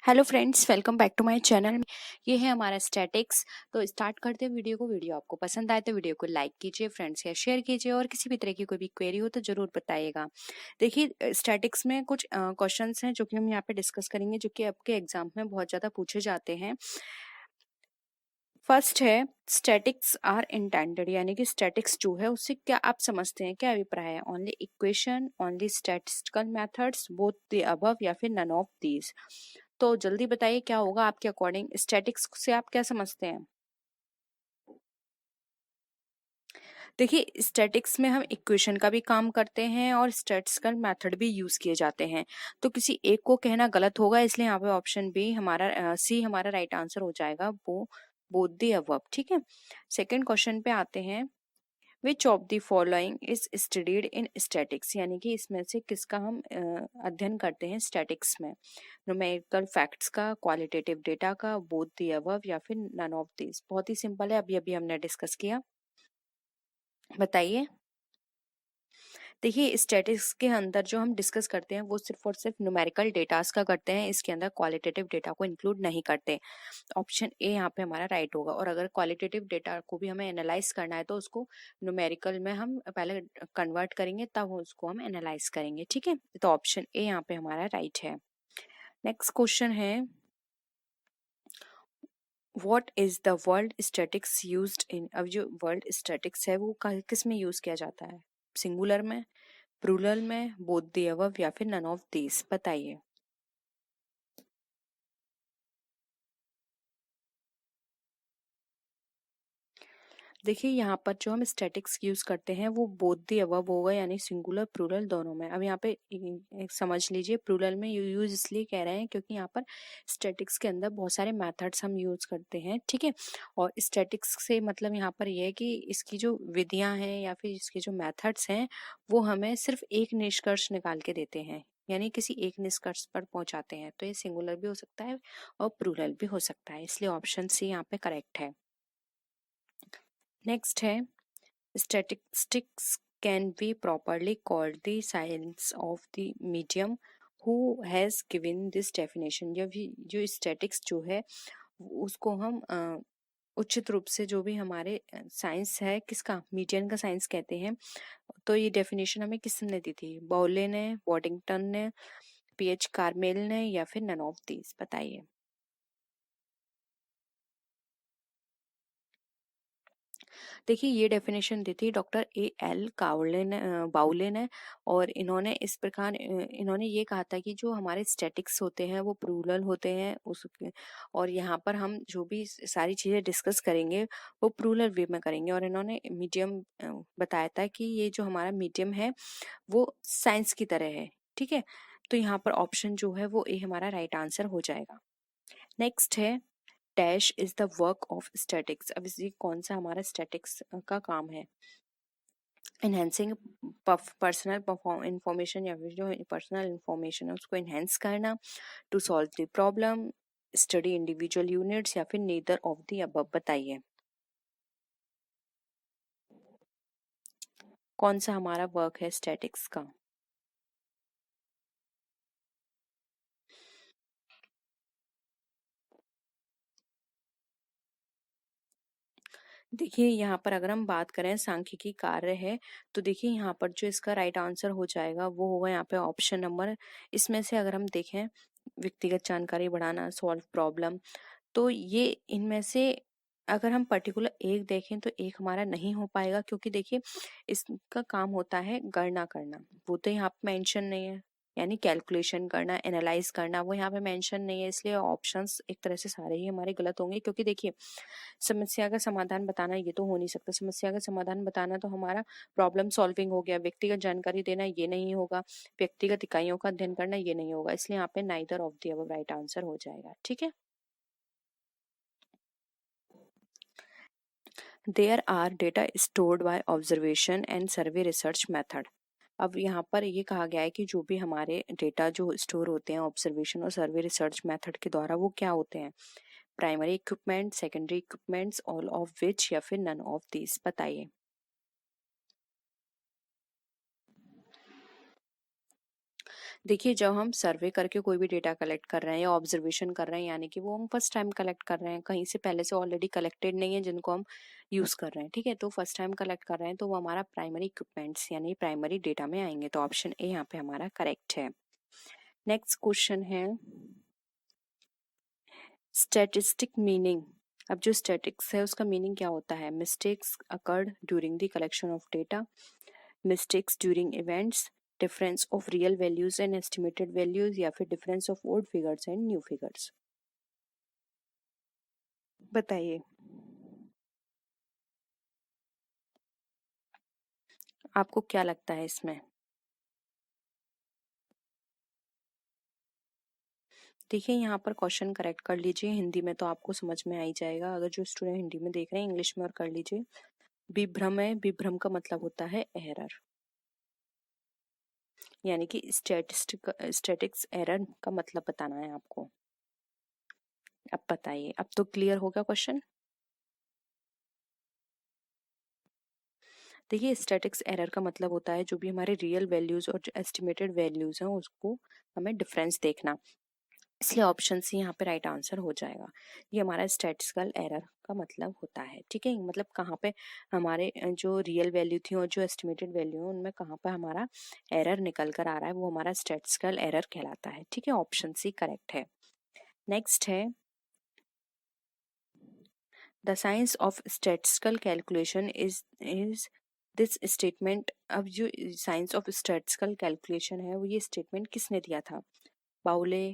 Hello friends, welcome back to my channel. ये है हमारा स्टैटिक्स। तो स्टार्ट करते हैं वीडियो को। वीडियो आपको पसंद आए तो वीडियो को लाइक कीजिए, फ्रेंड्स या शेयर कीजिए, और किसी भी तरह की कोई भी क्वेरी हो तो जरूर बताइएगा। देखिए, स्टैटिक्स में कुछ क्वेश्चंस हैं जो कि हम यहाँ पे डिस्कस करेंगे, जो कि आपके एग्जाम में बहुत ज़्यादा पूछे जाते हैं। फर्स्ट है, स्टैटिक्स आर इंटेंडेड, यानी कि स्टैटिक्स जो है उससे क्या आप समझते हैं, क्या अभिप्राय है? Only equation, only statistical methods, both the above, या फिर नन ऑफ दीज। तो जल्दी बताइए क्या होगा आपके अकॉर्डिंग, स्टैटिक्स से आप क्या समझते हैं? देखिए, स्टैटिक्स में हम इक्वेशन का भी काम करते हैं और स्टैटिस्टिकल मेथड भी यूज किए जाते हैं। तो किसी एक को कहना गलत होगा, इसलिए यहाँ पे ऑप्शन बी हमारा सी हमारा राइट आंसर हो जाएगा, वो बोथ द अबव। ठीक है। सेकंड क्वेश्चन पे आते हैं। Which of the following is studied in statics, यानी कि इसमें से किसका हम अध्ययन करते हैं स्टैटिक्स में? न्यूमेरिकल फैक्ट्स का, क्वालिटेटिव डेटा का, बोथ द अबव, या फिर नन ऑफ दिस। बहुत ही सिंपल है, अभी अभी हमने डिस्कस किया। बताइए। देखिए, स्टैटिस्टिक्स के अंदर जो हम डिस्कस करते हैं वो सिर्फ और सिर्फ न्यूमेरिकल डेटास का करते हैं, इसके अंदर क्वालिटेटिव डेटा को इंक्लूड नहीं करते। ऑप्शन ए यहाँ पे हमारा राइट होगा। और अगर क्वालिटेटिव डेटा को भी हमें एनालाइज करना है तो उसको न्यूमेरिकल में हम पहले कन्वर्ट करेंगे, तब उसको हम एनालाइज करेंगे। ठीक है, तो ऑप्शन ए यहाँ पे हमारा राइट है। नेक्स्ट क्वेश्चन है, what is the world statics used in? अब जो वर्ल्ड स्टैटिक्स है वो किस में यूज किया जाता है? सिंगुलर में, प्लूरल में, बोथ द अबव, या फिर नन ऑफ दिस। बताइए। देखिए, यहाँ पर जो हम स्टैटिक्स यूज करते हैं वो बोथ द अबव होगा, यानी सिंगुलर प्लूरल दोनों में। अब यहाँ पे एक समझ लीजिए, प्लूरल में यूज इसलिए कह रहे हैं क्योंकि यहाँ पर स्टैटिक्स के अंदर बहुत सारे मेथड्स हम यूज करते हैं। ठीक है। और स्टैटिक्स से मतलब यहाँ पर यह है कि इसकी जो विधियां हैं या फिर इसके जो मेथड्स हैं वो हमें सिर्फ एक निष्कर्ष निकाल के देते हैं, यानी किसी एक निष्कर्ष पर पहुंचाते हैं। तो ये सिंगुलर भी हो सकता है और प्लूरल भी हो सकता है, इसलिए ऑप्शन सी यहाँ पे करेक्ट है। नेक्स्ट है, statistics can be properly called the science of the medium. Who has given this definition? जो statics जो है उसको हम उचित रूप से, जो भी हमारे साइंस है, किसका, मीडियम का साइंस कहते हैं। तो ये डेफिनेशन हमें किसने दी थी? बाउले ने, वॉटिंगटन ने, पीएच कार्मेल ने, या फिर नन ऑफ दीज। बताइए। देखिए, ये डेफिनेशन दी थी डॉक्टर ए.एल. बाउले ने। और इन्होंने इस प्रकार इन्होंने ये कहा था कि जो हमारे स्टैटिक्स होते हैं वो प्लूरल होते हैं उसके, और यहाँ पर हम जो भी सारी चीजें डिस्कस करेंगे वो प्लूरल वे में करेंगे। और इन्होंने मीडियम बताया था कि ये जो हमारा मीडियम है वो साइंस की तरह है। ठीक है। तो यहाँ पर ऑप्शन जो है वो ए हमारा राइट आंसर हो जाएगा। नेक्स्ट है, dash is the work of statics. अब इसी कौन सा हमारा स्टैटिक्स का काम है? इनहेंसिंग पर्सनल इंफॉर्मेशन, या फिर जो पर्सनल इंफॉर्मेशन है उसको इनहेंस करना, to solve the problem, study individual units, या फिर नीदर ऑफ द अबव। बताइए कौन सा हमारा वर्क है स्टैटिक्स का? देखिए, यहाँ पर अगर हम बात करें सांख्यिकी कार्य है, तो देखिए यहाँ पर जो इसका राइट आंसर हो जाएगा वो होगा यहाँ पे ऑप्शन नंबर। इसमें से अगर हम देखें, व्यक्तिगत जानकारी बढ़ाना, सॉल्व प्रॉब्लम, तो ये इनमें से अगर हम पर्टिकुलर एक देखें तो एक हमारा नहीं हो पाएगा, क्योंकि देखिए इसका काम होता है गणना करना, वो तो यहाँ पे मेंशन नहीं है। यानी कैलकुलेशन करना, एनालाइज करना, वो यहाँ पे मेंशन नहीं है, इसलिए ऑप्शंस एक तरह से सारे ही हमारे गलत होंगे। क्योंकि देखिए, समस्या का समाधान बताना ये तो हो नहीं सकता। समस्या का समाधान बताना तो हमारा प्रॉब्लम सॉल्विंग हो गया। व्यक्तिगत जानकारी देना ये नहीं होगा। व्यक्तिगत इकाइयों का अध्ययन करना ये नहीं होगा। इसलिए यहाँ पे neither of the above right answer हो जाएगा। ठीक है। There are data stored by observation and survey research method. अब यहाँ पर ये कहा गया है कि जो भी हमारे डेटा जो स्टोर होते हैं ऑब्जर्वेशन और सर्वे रिसर्च मेथड के द्वारा, वो क्या होते हैं? Primary equipment, secondary equipments, all of which, या फिर नन ऑफ दीज। बताइए। देखिए, जब हम सर्वे करके कोई भी डेटा कलेक्ट कर रहे हैं या ऑब्जर्वेशन कर रहे हैं, यानी कि वो हम फर्स्ट टाइम कलेक्ट कर रहे हैं, कहीं से पहले से ऑलरेडी कलेक्टेड नहीं है जिनको हम यूज़ कर रहे हैं, ठीक है? तो फर्स्ट टाइम कलेक्ट कर रहे हैं तो वो हमारा प्राइमरी इक्विपमेंट्स यानी प्राइमरी डेटा में आएंगे, तो ऑप्शन ए यहाँ पे हमारा करेक्ट है। नेक्स्ट क्वेश्चन है स्टैटिस्टिक मीनिंग। अब जो स्टैटिक्स है उसका मीनिंग क्या होता है? Mistakes occurred during the collection of data, mistakes during events, difference of real values and estimated values, या फिर difference of old figures and new figures. बताइए, आपको क्या लगता है इसमें? देखिए, यहाँ पर क्वेश्चन करेक्ट कर लीजिए, हिंदी में तो आपको समझ में आ ही जाएगा। अगर जो स्टूडेंट हिंदी में देख रहे हैं, इंग्लिश में और कर लीजिए। विभ्रम है, विभ्रम का मतलब होता है एरर, यानी कि स्टैटिक्स एरर का मतलब बताना है आपको। अब बताइए, अब तो क्लियर हो गया क्वेश्चन। देखिए, स्टैटिक्स एरर का मतलब होता है जो भी हमारे रियल वैल्यूज और जो एस्टिमेटेड वैल्यूज हैं उसको हमें डिफरेंस देखना, इसलिए ऑप्शन सी यहाँ पे राइट आंसर हो जाएगा। ये हमारा स्टैटिस्टिकल एरर का मतलब होता है, ठीक है? मतलब कहाँ पे हमारे जो रियल वैल्यू थी और जो एस्टिमेटेड वैल्यू है उनमें कहाँ पे हमारा एरर निकल कर आ रहा है, वो हमारा स्टैटिस्टिकल एरर कहलाता है, ठीक है? ऑप्शन सी करेक्ट है। नेक्स्ट है the science of statistical calculation is this statement. अब जो साइंस ऑफ स्टैटिस्टिकल कैलकुलेशन है वो ये स्टेटमेंट किसने दिया था? बाउले,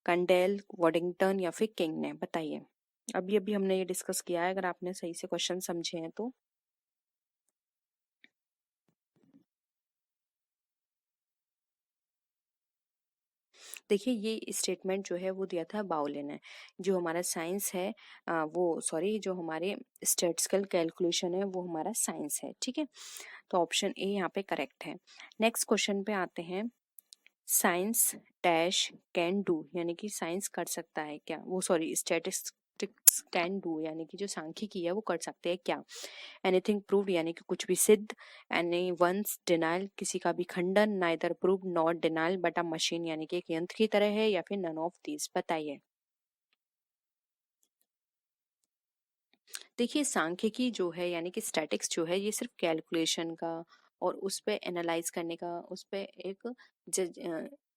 कंडेल, वॉडिंगटन या फिर किंग ने? बताइए। अभी अभी हमने ये डिस्कस किया है, अगर आपने सही से क्वेश्चन समझे हैं तो। देखिए, ये स्टेटमेंट जो है वो दिया था बाउले ने। जो हमारा साइंस है वो सॉरी जो हमारे स्टैटिस्टिकल कैलकुलेशन है वो हमारा साइंस है, ठीक है? तो ऑप्शन ए यहाँ पे करेक्ट है। नेक्स्ट क्वेश्चन पे आते हैं। साइंस डैश कैन डू, यानी कि साइंस कर सकता है क्या? वो सॉरी स्टैटिस्टिक्स कैन डू, यानी कि जो सांख्यिकी है वो कर सकते हैं क्या? एनीथिंग प्रूव्ड, यानी कि कुछ भी सिद्ध। एनी वंस डिनाइल, किसी का भी खंडन। Neither proved not denial but a machine, यानी कि एक यंत्र की तरह है, या फिर नन ऑफ दीज। बताइए। देखिए, सांख्यिकी जो है यानी कि स्टैटिक्स जो है ये सिर्फ कैलकुलेशन का और उस पे एनालाइज करने का, उस पे एक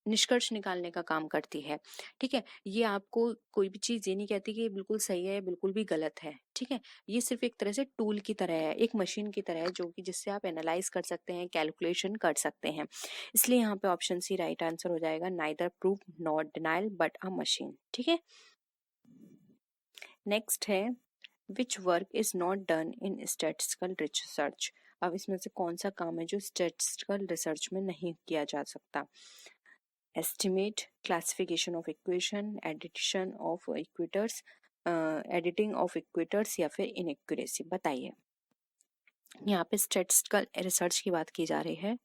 निष्कर्ष निकालने का काम करती है, ठीक है? ये आपको कोई भी चीज ये नहीं कहती कि ये बिल्कुल सही है, बिल्कुल भी गलत है, ठीक है? ये सिर्फ एक तरह से टूल की तरह है, एक मशीन की तरह है जो कि जिससे आप एनालाइज कर सकते हैं, कैलकुलेशन कर सकते हैं। इसलिए यहाँ पे ऑप्शन सी राइट आंसर हो जाएगा, neither prove not denial but a machine, ठीक है? नेक्स्ट है which work is not done in statistical research. अब इसमें से कौन सा काम है जो स्टैटिस्टिकल रिसर्च में नहीं किया जा सकता? Estimate, classification of equation, addition of equators, editing of equators, या फिर इनएक्यूरेसी। बताइए। यहाँ पे स्टैटिस्टिकल रिसर्च की बात की जा रही है।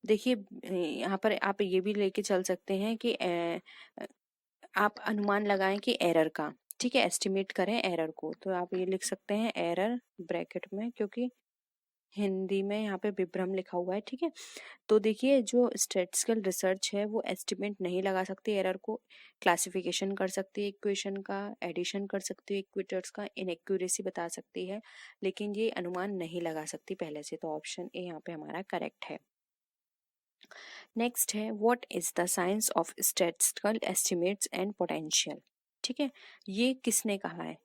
देखिए, यहाँ पर आप ये भी लेके चल सकते हैं कि आप अनुमान लगाएं कि एरर का, ठीक है? एस्टिमेट करें एरर को, तो आप ये लिख सकते हैं एरर ब्रैकेट में, क्योंकि हिंदी में यहाँ पे विभ्रम लिखा हुआ है, ठीक है? तो देखिए, जो स्टैटिस्टिकल रिसर्च है वो एस्टिमेट नहीं लगा सकती एरर को, क्लासिफिकेशन कर सकती है इक्वेशन का, एडिशन कर सकती है इक्वेटर्स का, इनएक्यूरेसी बता सकती है, लेकिन ये अनुमान नहीं लगा सकती पहले से, तो ऑप्शन ए यहाँ पे हमारा करेक्ट है। नेक्स्ट है what is the science of statistical estimates and potential, ठीक है? ये किसने कहा है?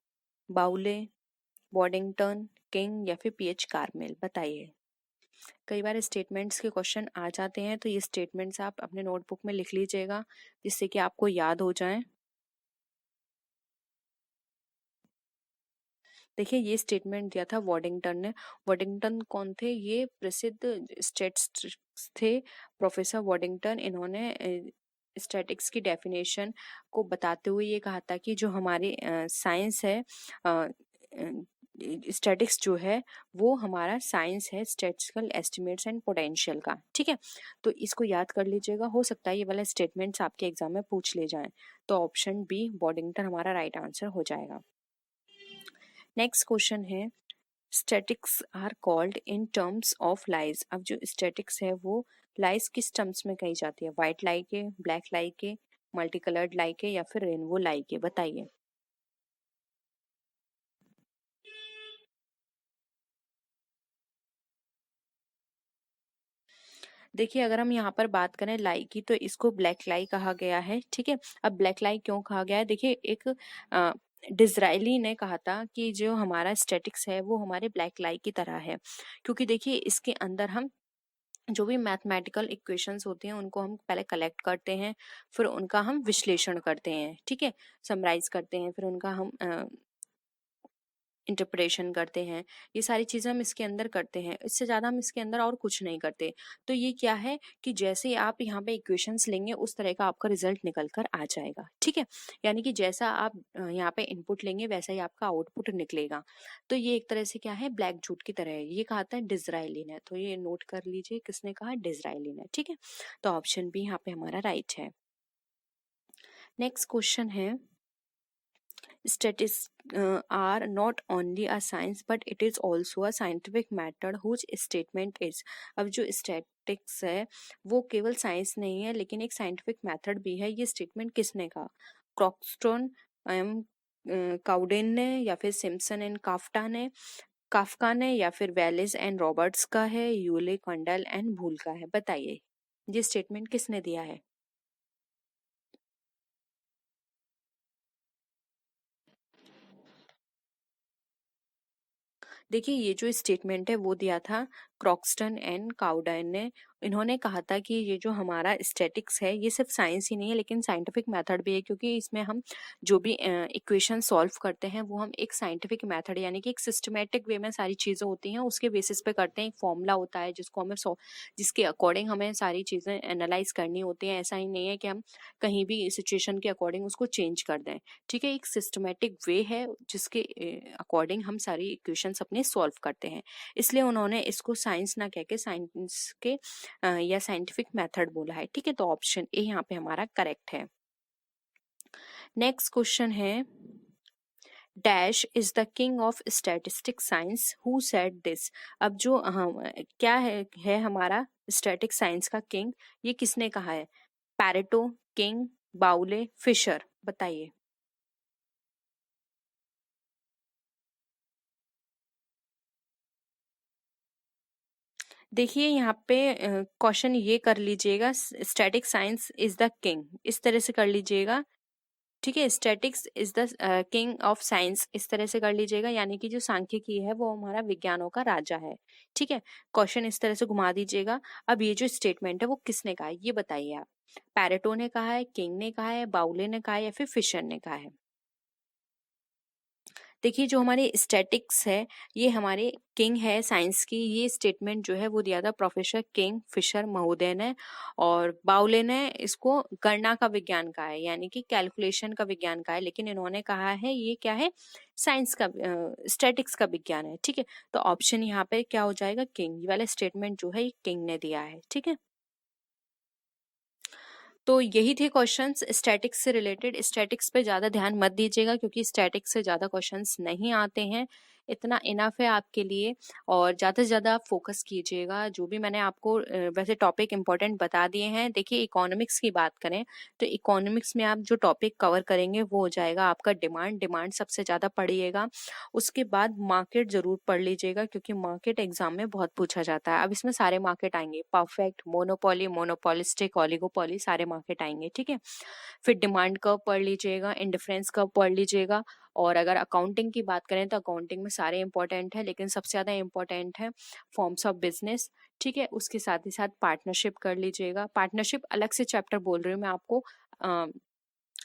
बाउले, बॉडिंगटन, किंग, या फिर पीएच कार्मेल? बताइए। कई बार स्टेटमेंट्स के क्वेश्चन आ जाते हैं, तो ये स्टेटमेंट्स आप अपने नोटबुक में लिख लीजिएगा जिससे कि आपको याद हो जाए। देखिए, ये स्टेटमेंट दिया था वॉडिंगटन ने। वॉडिंगटन कौन थे? ये प्रसिद्ध स्टैटिस्टिक्स थे, प्रोफेसर वॉडिंगटन। इन्होंने स्टैटिक्स की डेफिनेशन को बताते हुए ये कहा था कि जो हमारी साइंस है, स्टैटिक्स जो है वो हमारा साइंस है, स्टैटिस्टिकल एस्टिमेट्स एंड पोटेंशियल का, ठीक है? तो इसको याद कर लीजिएगा, हो सकता है ये वाला स्टेटमेंट्स आपके एग्जाम में पूछ ले जाएं। तो ऑप्शन बी बॉडिंगटन हमारा राइट आंसर हो जाएगा। नेक्स्ट क्वेश्चन है, statics are called in terms of lies. अब जो स्टैटिक्स है वो लाइज किस टर्म्स में कही जाती है, व्हाइट लाई के, ब्लैक लाई के, मल्टी कलर्ड लाई के, या फिर रेनबो लाई के, बताइए। देखिए अगर हम यहाँ पर बात करें लाई की तो इसको ब्लैक लाई कहा गया है, ठीक है। अब ब्लैक लाई क्यों कहा गया है, देखिए एक डिजराइली ने कहा था कि जो हमारा स्टैटिक्स है वो हमारे ब्लैक लाई की तरह है, क्योंकि देखिए इसके अंदर हम जो भी मैथमेटिकल इक्वेशंस होती हैं उनको हम पहले कलेक्ट करते हैं, फिर उनका हम विश्लेषण करते हैं, ठीक है, समराइज करते हैं, फिर उनका हम इंटरप्रिटेशन करते हैं। ये सारी चीज़ें हम इसके अंदर करते हैं, इससे ज़्यादा हम इसके अंदर और कुछ नहीं करते। तो ये क्या है कि जैसे आप यहाँ पे इक्वेशंस लेंगे उस तरह का आपका रिजल्ट निकल कर आ जाएगा, ठीक है। यानी कि जैसा आप यहाँ पे इनपुट लेंगे वैसा ही आपका आउटपुट निकलेगा। तो ये एक तरह से क्या है, ब्लैक जूट की तरह है। ये कहा था डिजराइलिन है, तो ये नोट कर लीजिए किसने कहा, डिजराइलिन है, ठीक है। तो ऑप्शन बी यहाँ पे हमारा राइट है। नेक्स्ट क्वेश्चन है, statistics are not only a science but it is also a scientific method whose statement is। अब जो स्टैटिक्स है वो केवल साइंस नहीं है लेकिन एक साइंटिफिक मेथड भी है। ये स्टेटमेंट किसने कहा, क्रॉक्सटन एम काउडेन ने, या फिर सिम्पसन एंड काफ्का ने, या फिर वेलिस एंड रॉबर्ट्स का है, यूले कंडल एंड भूल का है, बताइए ये स्टेटमेंट किसने दिया है। देखिए ये जो स्टेटमेंट है वो दिया था क्रॉक्सटन एंड काउडाइन ने। इन्होंने कहा था कि ये जो हमारा स्टैटिक्स है ये सिर्फ साइंस ही नहीं है लेकिन साइंटिफिक मेथड भी है, क्योंकि इसमें हम जो भी इक्वेशन सॉल्व करते हैं वो हम एक साइंटिफिक मेथड यानी कि एक सिस्टमेटिक वे में सारी चीज़ें होती हैं उसके बेसिस पे करते हैं। एक फॉर्मूला होता है जिसको हमें जिसके अकॉर्डिंग हमें सारी चीज़ें एनालाइज करनी होती हैं। ऐसा ही नहीं है कि हम कहीं भी सिचुएशन के अकॉर्डिंग उसको चेंज कर दें, ठीक है। एक सिस्टमेटिक वे है जिसके अकॉर्डिंग हम सारी इक्वेशंस अपने सॉल्व करते हैं। इसलिए उन्होंने इसको साइंस ना कह के साइंस के या साइंटिफिक मेथड बोला है, ठीक है। तो ऑप्शन ए यहाँ पे हमारा करेक्ट है। नेक्स्ट क्वेश्चन है, dash is the king of statistic science who said this. अब जो हम क्या है हमारा स्टैटिक साइंस का किंग, ये किसने कहा है, पैरेटो, किंग, बाउले, फिशर, बताइए। देखिए यहाँ पे क्वेश्चन ये कर लीजिएगा, static science is the king, इस तरह से कर लीजिएगा, ठीक है। Statics is the king of science, इस तरह से कर लीजिएगा, यानी कि जो सांख्यिकी है वो हमारा विज्ञानों का राजा है, ठीक है। क्वेश्चन इस तरह से घुमा दीजिएगा। अब ये जो स्टेटमेंट है वो किसने कहा है ये बताइए आप, पैरेटो ने कहा है, किंग ने कहा है, बाउले ने कहा है, या फिर फिशर ने कहा है। देखिए जो हमारे स्टैटिक्स है ये हमारे किंग है साइंस की, ये स्टेटमेंट जो है वो दिया था प्रोफेसर किंग फिशर महोदय ने। और बाउले ने इसको गणना का विज्ञान कहा है, यानी कि कैलकुलेशन का विज्ञान कहा है, लेकिन इन्होंने कहा है ये क्या है, साइंस का स्टैटिक्स का विज्ञान है, ठीक है। तो ऑप्शन यहाँ पे क्या हो जाएगा, किंग। ये वाला स्टेटमेंट जो है ये किंग ने दिया है, ठीक है। तो यही थे क्वेश्चंस स्टैटिक्स से रिलेटेड। स्टैटिक्स पे ज़्यादा ध्यान मत दीजिएगा क्योंकि स्टैटिक्स से ज़्यादा क्वेश्चंस नहीं आते हैं, इतना इनफ है आपके लिए। और ज़्यादा से ज़्यादा आप फोकस कीजिएगा, जो भी मैंने आपको वैसे टॉपिक इंपॉर्टेंट बता दिए हैं। देखिए इकोनॉमिक्स की बात करें तो इकोनॉमिक्स में आप जो टॉपिक कवर करेंगे वो हो जाएगा आपका डिमांड। डिमांड सबसे ज़्यादा पढ़िएगा, उसके बाद मार्केट ज़रूर पढ़ लीजिएगा क्योंकि मार्केट एग्जाम में बहुत पूछा जाता है। अब इसमें सारे मार्केट आएंगे, परफेक्ट, मोनोपोली, मोनोपोलिस्टिक, ओलिगोपोली, सारे मार्केट आएंगे, ठीक है। फिर डिमांड कर्व पढ़ लीजिएगा, इंडिफरेंस कर्व पढ़ लीजिएगा। और अगर अकाउंटिंग की बात करें तो अकाउंटिंग में सारे इंपॉर्टेंट है, लेकिन सबसे ज़्यादा इंपॉर्टेंट है फॉर्म्स ऑफ बिजनेस, ठीक है। उसके साथ ही साथ पार्टनरशिप कर लीजिएगा। पार्टनरशिप अलग से चैप्टर बोल रही हूँ मैं आपको।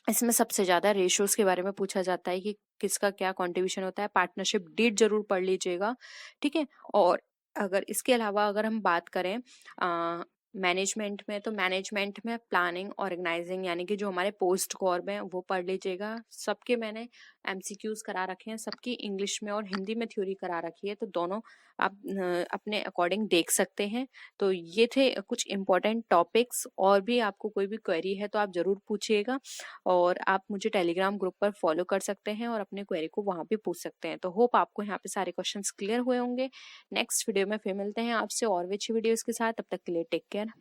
इसमें सबसे ज़्यादा रेशियोज के बारे में पूछा जाता है कि किसका क्या कंट्रीब्यूशन होता है। पार्टनरशिप डीड जरूर पढ़ लीजिएगा, ठीक है। और अगर इसके अलावा अगर हम बात करें मैनेजमेंट में, तो मैनेजमेंट में प्लानिंग, ऑर्गेनाइजिंग, यानी कि जो हमारे पोस्ट कॉर्प हैं वो पढ़ लीजिएगा। सबके मैंने एमसीक्यूज करा रखे हैं, सबकी इंग्लिश में और हिंदी में थ्योरी करा रखी है, तो दोनों आप अपने अकॉर्डिंग देख सकते हैं। तो ये थे कुछ इम्पोर्टेंट टॉपिक्स, और भी आपको कोई भी क्वेरी है तो आप ज़रूर पूछिएगा, और आप मुझे टेलीग्राम ग्रुप पर फॉलो कर सकते हैं और अपने क्वेरी को वहाँ पे पूछ सकते हैं। तो होप आपको यहाँ पे सारे क्वेश्चंस क्लियर हुए होंगे। नेक्स्ट वीडियो में फिर मिलते हैं आपसे और भी अच्छी वीडियोज़ के साथ, तब तक के लिए टेक केयर।